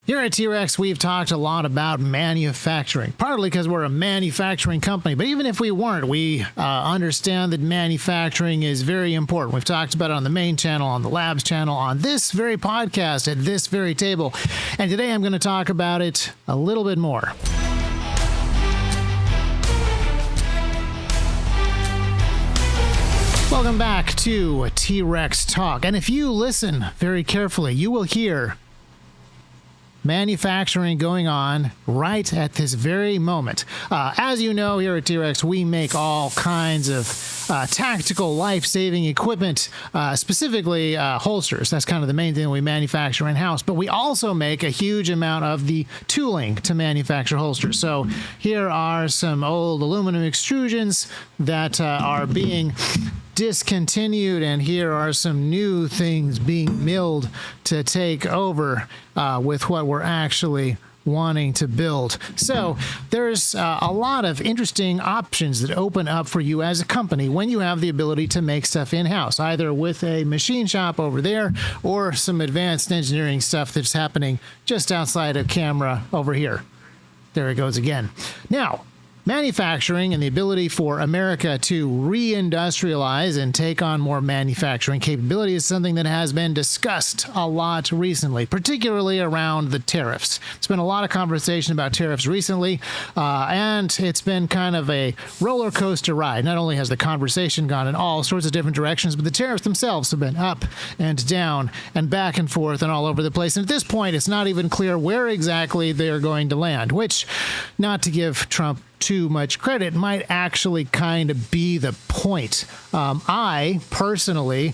Here at T-Rex, we've talked a lot about manufacturing, partly because we're a manufacturing company. But even if we weren't, we understand that manufacturing is very important. We've talked about it on the main channel, on the Labs channel, on this very podcast, at this very table. And today I'm going to talk about it a little bit more. Welcome back to T-Rex Talk. And if you listen very carefully, you will hear manufacturing going on right at this very moment. As you know, here at T-Rex, we make all kinds of tactical life-saving equipment, specifically holsters. That's kind of the main thing we manufacture in-house. But we also make a huge amount of the tooling to manufacture holsters. So here are some old aluminum extrusions that are being discontinued, and here are some new things being milled to take over with what we're actually wanting to build. So there's a lot of interesting options that open up for you as a company when you have the ability to make stuff in-house, either with a machine shop over there or some advanced engineering stuff that's happening just outside of camera over here. There it goes again. Now, manufacturing and the ability for America to reindustrialize and take on more manufacturing capability is something that has been discussed a lot recently, particularly around the tariffs. There's been a lot of conversation about tariffs recently, and it's been kind of a roller coaster ride. Not only has the conversation gone in all sorts of different directions, but the tariffs themselves have been up and down and back and forth and all over the place. And at this point, it's not even clear where exactly they're going to land, which, not to give Trump too much credit, might actually kind of be the point. I personally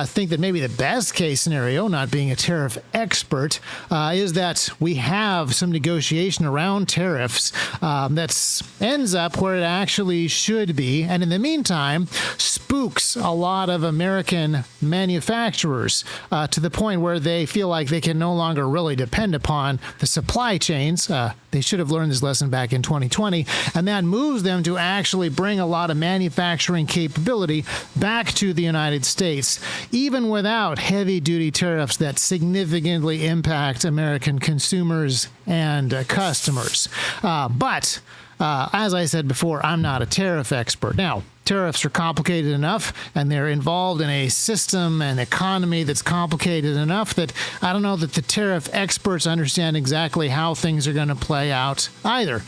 think that maybe the best case scenario, not being a tariff expert, is that we have some negotiation around tariffs that ends up where it actually should be, and in the meantime spooks a lot of American manufacturers to the point where they feel like they can no longer really depend upon the supply chains. They should have learned this lesson back in 2020, and that moves them to actually bring a lot of manufacturing capability back to the United States, even without heavy-duty tariffs that significantly impact American consumers and customers. But as I said before, I'm not a tariff expert. Now, tariffs are complicated enough, and they're involved in a system and economy that's complicated enough that I don't know that the tariff experts understand exactly how things are going to play out either.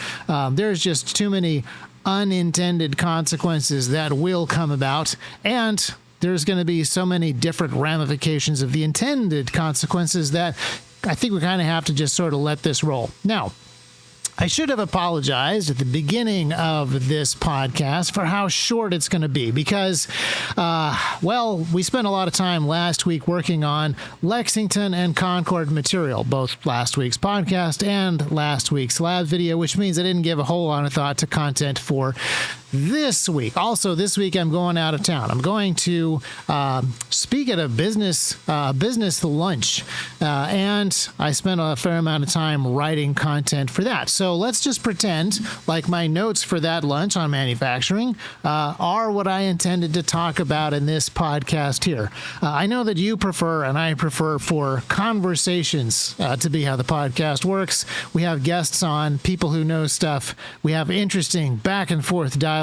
There's just too many unintended consequences that will come about, and there's going to be so many different ramifications of the intended consequences that I think we kind of have to just sort of let this roll. Now, I should have apologized at the beginning of this podcast for how short it's going to be because, we spent a lot of time last week working on Lexington and Concord material, both last week's podcast and last week's lab video, which means I didn't give a whole lot of thought to content for this week. Also, this week I'm going out of town. I'm going to speak at a business lunch, and I spent a fair amount of time writing content for that. So let's just pretend like my notes for that lunch on manufacturing are what I intended to talk about in this podcast here. I know that you prefer, and I prefer, for conversations to be how the podcast works. We have guests on, people who know stuff. We have interesting back and forth dialogue.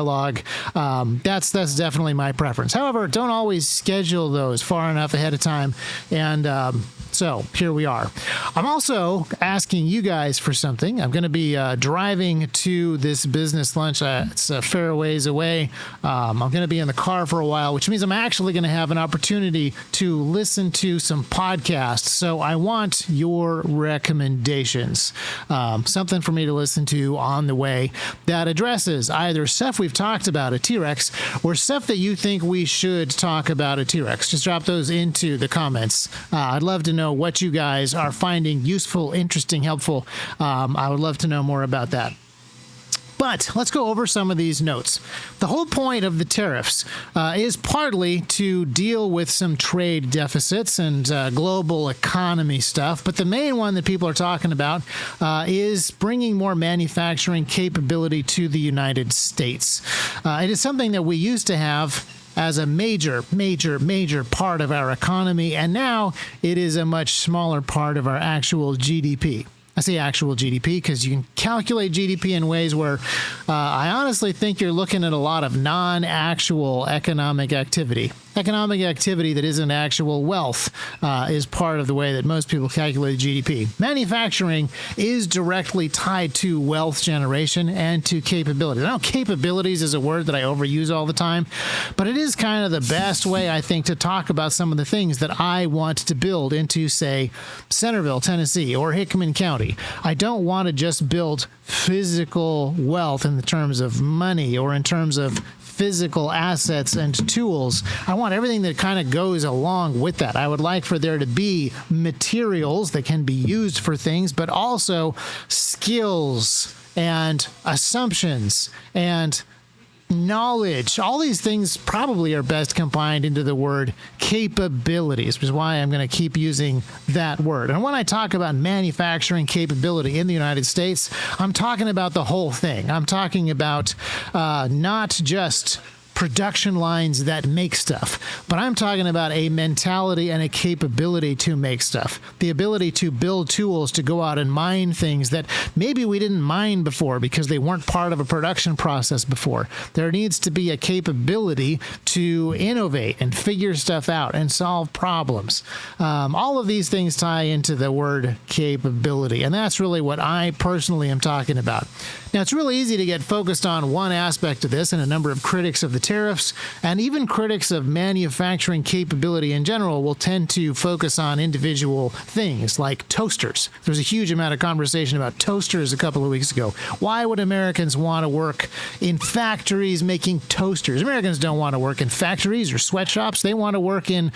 That's definitely my preference. However, don't always schedule those far enough ahead of time, and so here we are. I'm also asking you guys for something. I'm going to be driving to this business lunch. It's a fair ways away. I'm going to be in the car for a while, which means I'm actually going to have an opportunity to listen to some podcasts. So I want your recommendations. Something for me to listen to on the way that addresses either stuff we've talked about at T-Rex or stuff that you think we should talk about at T-Rex. Just drop those into the comments. I'd love to know what you guys are finding useful, interesting, helpful. I would love to know more about that. But let's go over some of these notes. The whole point of the tariffs is partly to deal with some trade deficits and global economy stuff. But the main one that people are talking about is bringing more manufacturing capability to the United States. It is something that we used to have as a major part of our economy, and now it is a much smaller part of our actual GDP. I say actual GDP because you can calculate GDP in ways where I honestly think you're looking at a lot of non-actual economic activity. Economic activity that isn't actual wealth is part of the way that most people calculate GDP. Manufacturing is directly tied to wealth generation and to capabilities. I know capabilities is a word that I overuse all the time, but it is kind of the best way, I think, to talk about some of the things that I want to build into, say, Centerville, Tennessee, or Hickman County. I don't want to just build physical wealth in the terms of money or in terms of physical assets and tools. I want everything that kind of goes along with that. I would like for there to be materials that can be used for things, but also skills and assumptions and knowledge. All these things probably are best combined into the word capabilities, which is why I'm going to keep using that word. And when I talk about manufacturing capability in the United States, I'm talking about the whole thing. I'm talking about not just production lines that make stuff, but I'm talking about a mentality and a capability to make stuff. The ability to build tools to go out and mine things that maybe we didn't mine before because they weren't part of a production process before. There needs to be a capability to innovate and figure stuff out and solve problems. All of these things tie into the word capability, and that's really what I personally am talking about. Now, it's really easy to get focused on one aspect of this, and a number of critics of the tariffs and even critics of manufacturing capability in general will tend to focus on individual things like toasters. There's a huge amount of conversation about toasters a couple of weeks ago. Why would Americans want to work in factories making toasters? Americans don't want to work in factories or sweatshops. They want to work in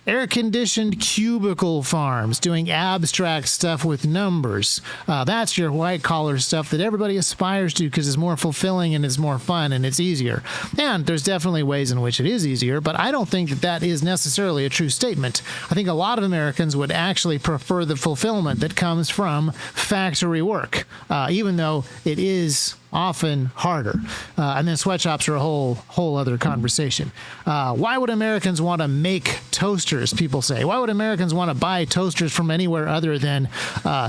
air-conditioned cubicle farms doing abstract stuff with numbers. That's your white-collar stuff that everybody aspires to because it's more fulfilling and it's more fun and it's easier. And there's definitely ways in which it is easier, but I don't think that that is necessarily a true statement. I think a lot of Americans would actually prefer the fulfillment that comes from factory work, even though it is often harder. And then sweatshops are a whole other conversation. Why would Americans want to make toasters, people say? Why would Americans want to buy toasters from anywhere other than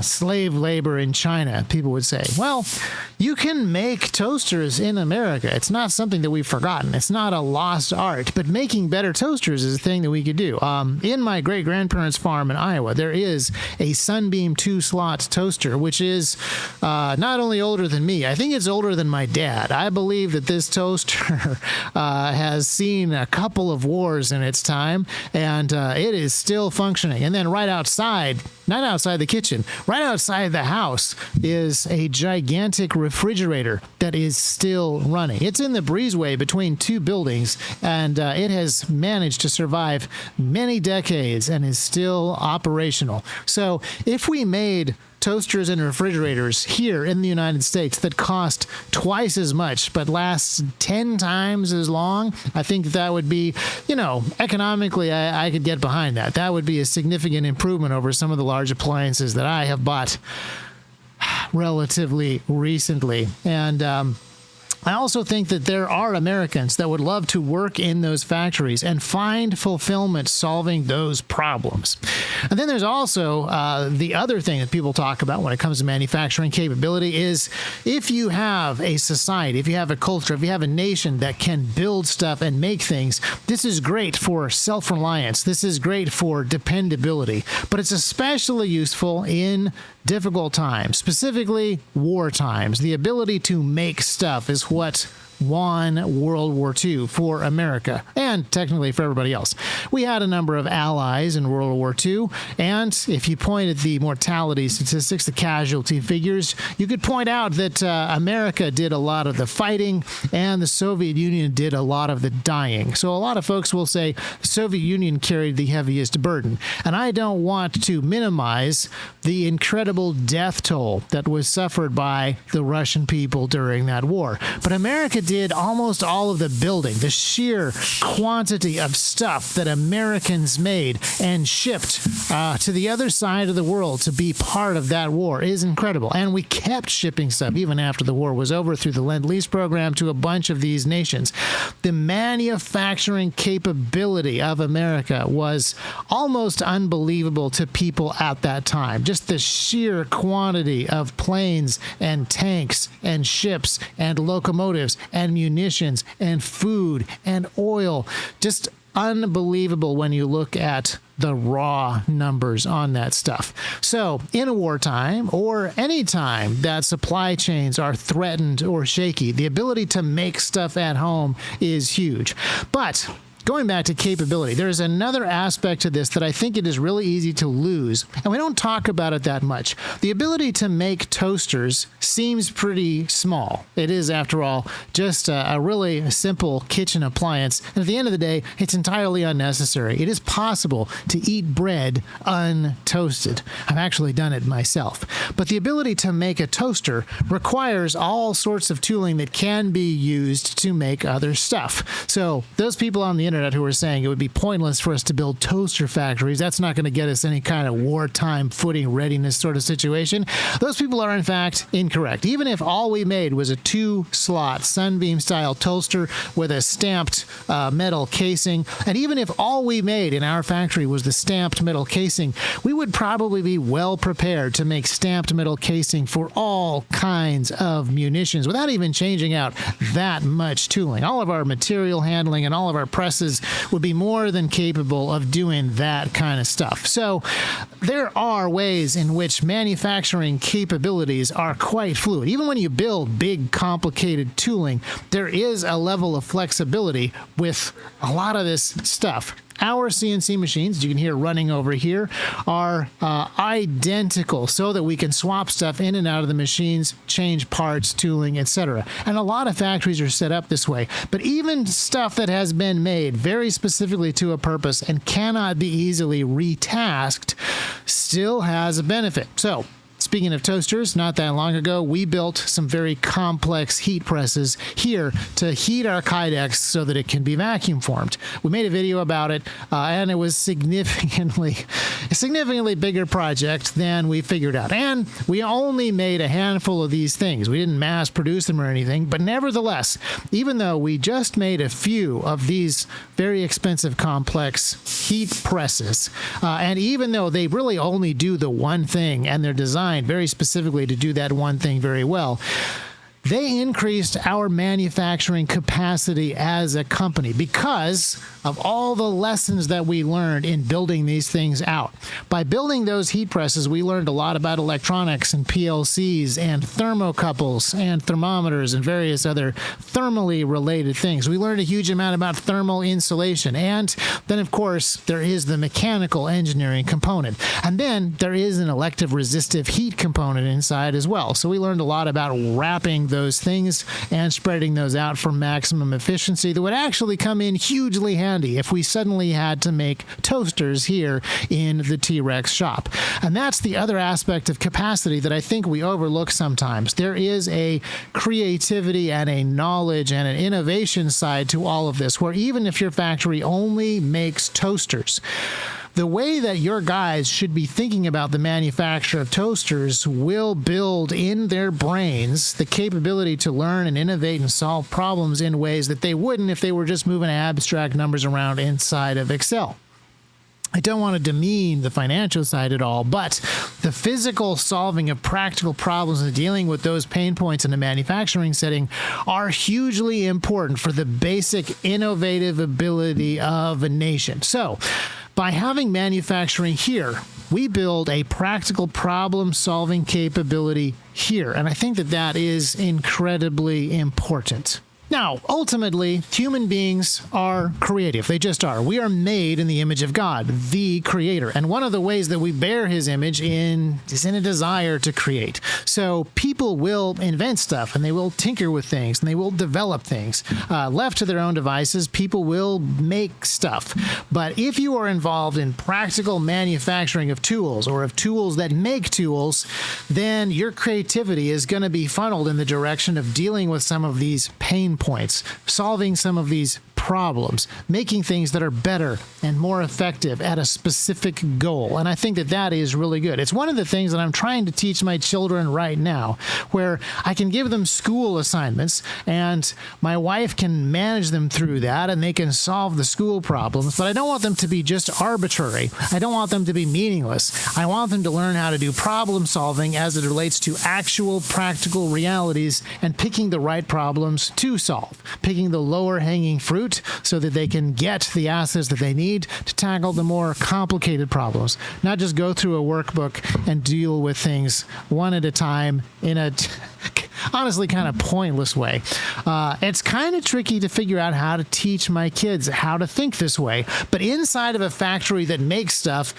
slave labor in China? People would say, well, you can make toasters in America. It's not something that we've forgotten. It's not a lost art, but making better toasters is a thing that we could do. In my great-grandparents' farm in Iowa, there is a Sunbeam 2-slot toaster, which is not only older than me, I think it's older than my dad. I believe that this toaster has seen a couple of wars in its time, and it is still functioning. And then right outside, not outside the kitchen, right outside the house is a gigantic refrigerator that is still running. It's in the breezeway between two buildings, and it has managed to survive many decades and is still operational. So if we made toasters and refrigerators here in the United States that cost twice as much but lasts 10 times as long, I think that would be, economically, I could get behind that. That would be a significant improvement over some of the large appliances that I have bought relatively recently. And I also think that there are Americans that would love to work in those factories and find fulfillment solving those problems. And then there's also the other thing that people talk about when it comes to manufacturing capability is if you have a society, if you have a culture, if you have a nation that can build stuff and make things, this is great for self-reliance. This is great for dependability. But it's especially useful in difficult times, specifically war times. The ability to make stuff is what won World War II for America, and technically for everybody else. We had a number of allies in World War II, and if you point at the mortality statistics, the casualty figures, you could point out that America did a lot of the fighting, and the Soviet Union did a lot of the dying. So a lot of folks will say the Soviet Union carried the heaviest burden, and I don't want to minimize the incredible death toll that was suffered by the Russian people during that war. But America did almost all of the building. The sheer quantity of stuff that Americans made and shipped to the other side of the world to be part of that war is incredible. And we kept shipping stuff even after the war was over through the Lend-Lease program to a bunch of these nations. The manufacturing capability of America was almost unbelievable to people at that time. Just the sheer quantity of planes and tanks and ships and locomotives and munitions and food and oil. Just unbelievable when you look at the raw numbers on that stuff. So in a wartime or any time that supply chains are threatened or shaky, the ability to make stuff at home is huge. But going back to capability, there is another aspect to this that I think it is really easy to lose, and we don't talk about it that much. The ability to make toasters seems pretty small. It is, after all, just a really simple kitchen appliance, and at the end of the day, it's entirely unnecessary. It is possible to eat bread untoasted. I've actually done it myself. But the ability to make a toaster requires all sorts of tooling that can be used to make other stuff. So those people on the internet who are saying it would be pointless for us to build toaster factories, that's not going to get us any kind of wartime footing readiness sort of situation. Those people are in fact incorrect. Even if all we made was a 2-slot Sunbeam style toaster with a stamped metal casing, and even if all we made in our factory was the stamped metal casing, we would probably be well prepared to make stamped metal casing for all kinds of munitions without even changing out that much tooling. All of our material handling and all of our presses would be more than capable of doing that kind of stuff. So there are ways in which manufacturing capabilities are quite fluid. Even when you build big, complicated tooling, there is a level of flexibility with a lot of this stuff. Our CNC machines, as you can hear running over here, are identical so that we can swap stuff in and out of the machines, change parts, tooling, etc. And a lot of factories are set up this way. But even stuff that has been made very specifically to a purpose and cannot be easily retasked still has a benefit. So, speaking of toasters, not that long ago, we built some very complex heat presses here to heat our Kydex so that it can be vacuum formed. We made a video about it, and it was a significantly bigger project than we figured out. And we only made a handful of these things. We didn't mass produce them or anything, but nevertheless, even though we just made a few of these very expensive, complex heat presses, and even though they really only do the one thing and they're designed very specifically to do that one thing very well, they increased our manufacturing capacity as a company because of all the lessons that we learned in building these things out. By building those heat presses, we learned a lot about electronics and PLCs and thermocouples and thermometers and various other thermally related things. We learned a huge amount about thermal insulation. And then, of course, there is the mechanical engineering component. And then there is an elective resistive heat component inside as well. So we learned a lot about wrapping those things and spreading those out for maximum efficiency that would actually come in hugely handy if we suddenly had to make toasters here in the T-Rex shop. And that's the other aspect of capacity that I think we overlook sometimes. There is a creativity and a knowledge and an innovation side to all of this, where even if your factory only makes toasters, the way that your guys should be thinking about the manufacture of toasters will build in their brains the capability to learn and innovate and solve problems in ways that they wouldn't if they were just moving abstract numbers around inside of Excel. I don't want to demean the financial side at all, but the physical solving of practical problems and dealing with those pain points in a manufacturing setting are hugely important for the basic innovative ability of a nation. So, by having manufacturing here, we build a practical problem-solving capability here, and I think that that is incredibly important. Now, ultimately, human beings are creative. They just are. We are made in the image of God, the Creator. And one of the ways that we bear His image is in a desire to create. So people will invent stuff, and they will tinker with things, and they will develop things. Left to their own devices, people will make stuff. But if you are involved in practical manufacturing of tools, or of tools that make tools, then your creativity is going to be funneled in the direction of dealing with some of these pain points, solving some of these problems, making things that are better and more effective at a specific goal. And I think that that is really good. It's one of the things that I'm trying to teach my children right now, where I can give them school assignments and my wife can manage them through that and they can solve the school problems, but I don't want them to be just arbitrary. I don't want them to be meaningless. I want them to learn how to do problem solving as it relates to actual practical realities and picking the right problems to solve, picking the lower hanging fruit so that they can get the assets that they need to tackle the more complicated problems, not just go through a workbook and deal with things one at a time in a honestly kind of pointless way. It's kind of tricky to figure out how to teach my kids how to think this way, but inside of a factory that makes stuff,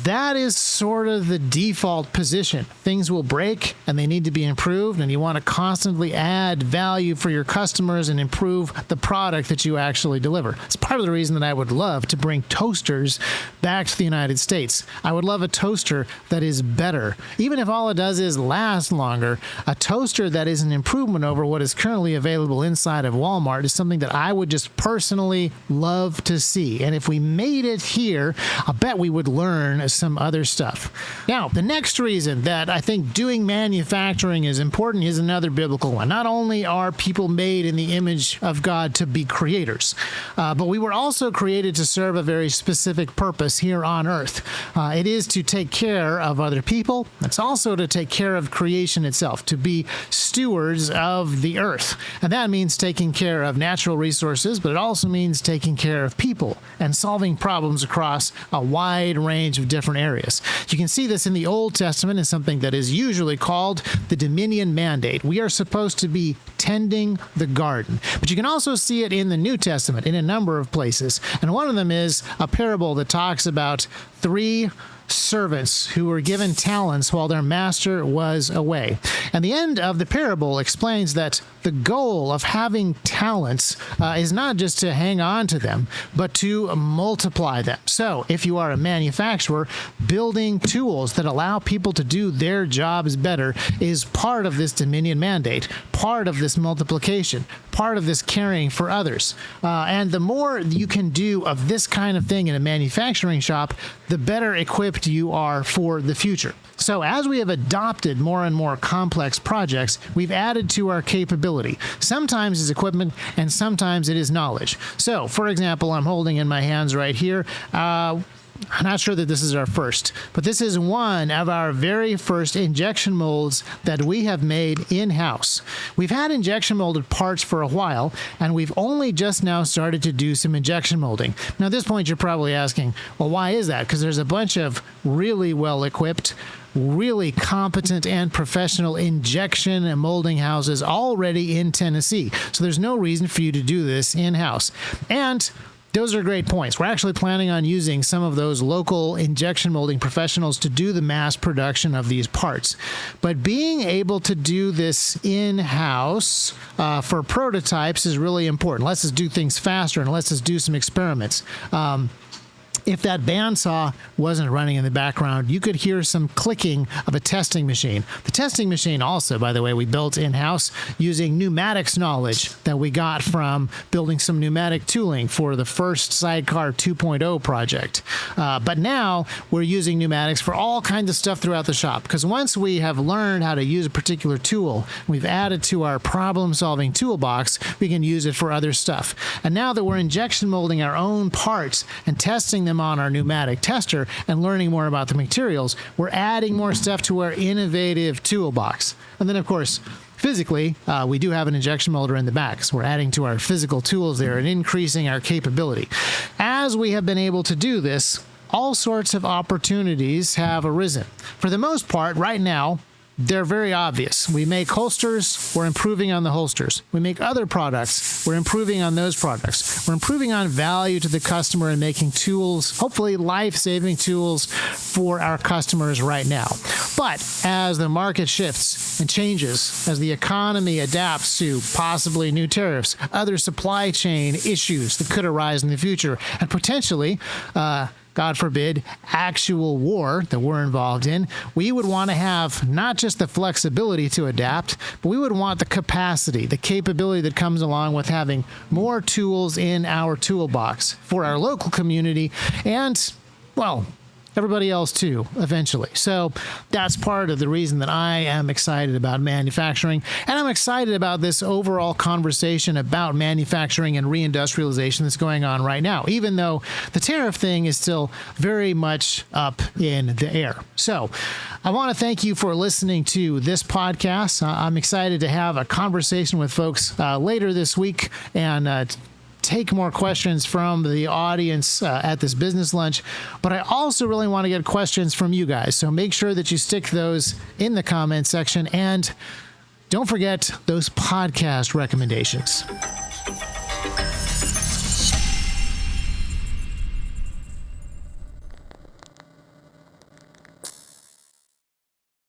that is sort of the default position. Things will break and they need to be improved, and you want to constantly add value for your customers and improve the product that you actually deliver. It's part of the reason that I would love to bring toasters back to the United States. I would love a toaster that is better. Even if all it does is last longer, a toaster that is an improvement over what is currently available inside of Walmart is something that I would just personally love to see. And if we made it here, I bet we would learn some other stuff. Now, the next reason that I think doing manufacturing is important is another biblical one. Not only are people made in the image of God to be creators, but we were also created to serve a very specific purpose here on earth. It is to take care of other people. It's also to take care of creation itself, to be stewards of the earth. And that means taking care of natural resources, but it also means taking care of people and solving problems across a wide range of different areas. You can see this in the Old Testament as something that is usually called the dominion mandate. We are supposed to be tending the garden. But you can also see it in the New Testament in a number of places. And one of them is a parable that talks about three servants who were given talents while their master was away. And the end of the parable explains that the goal of having talents is not just to hang on to them, but to multiply them. So if you are a manufacturer, building tools that allow people to do their jobs better is part of this dominion mandate, part of this multiplication, part of this caring for others. And the more you can do of this kind of thing in a manufacturing shop, the better equipped you are for the future. So as we have adopted more and more complex projects, we've added to our capability. Sometimes it's equipment and sometimes it is knowledge. So, for example, I'm holding in my hands right here, I'm not sure that this is our first, but this is one of our very first injection molds that we have made in-house. We've had injection molded parts for a while, and we've only just now started to do some injection molding. Now, at this point, you're probably asking, well, why is that? Because there's a bunch of really well-equipped, really competent and professional injection and molding houses already in Tennessee. So there's no reason for you to do this in-house. And those are great points. We're actually planning on using some of those local injection molding professionals to do the mass production of these parts. But being able to do this in-house for prototypes is really important. Lets us do things faster and lets us do some experiments. If that bandsaw wasn't running in the background, you could hear some clicking of a testing machine. The testing machine also, by the way, we built in-house using pneumatics knowledge that we got from building some pneumatic tooling for the first Sidecar 2.0 project. But now we're using pneumatics for all kinds of stuff throughout the shop, because once we have learned how to use a particular tool, we've added to our problem-solving toolbox, we can use it for other stuff. And now that we're injection molding our own parts and testing them on our pneumatic tester and learning more about the materials, we're adding more stuff to our innovative toolbox. And then, of course, physically, we do have an injection molder in the back, so we're adding to our physical tools there and increasing our capability. As we have been able to do this, all sorts of opportunities have arisen. For the most part, right now, they're very obvious. We make holsters, we're improving on the holsters. We make other products, we're improving on those products. We're improving on value to the customer and making tools, hopefully life-saving tools for our customers right now. But as the market shifts and changes, as the economy adapts to possibly new tariffs, other supply chain issues that could arise in the future, and potentially God forbid, actual war that we're involved in, we would want to have not just the flexibility to adapt, but we would want the capacity, the capability that comes along with having more tools in our toolbox for our local community and, well, everybody else too, eventually. So that's part of the reason that I am excited about manufacturing. And I'm excited about this overall conversation about manufacturing and reindustrialization that's going on right now, even though the tariff thing is still very much up in the air. So I want to thank you for listening to this podcast. I'm excited to have a conversation with folks later this week and take more questions from the audience at this business lunch, but I also really want to get questions from you guys. So make sure that you stick those in the comment section and don't forget those podcast recommendations.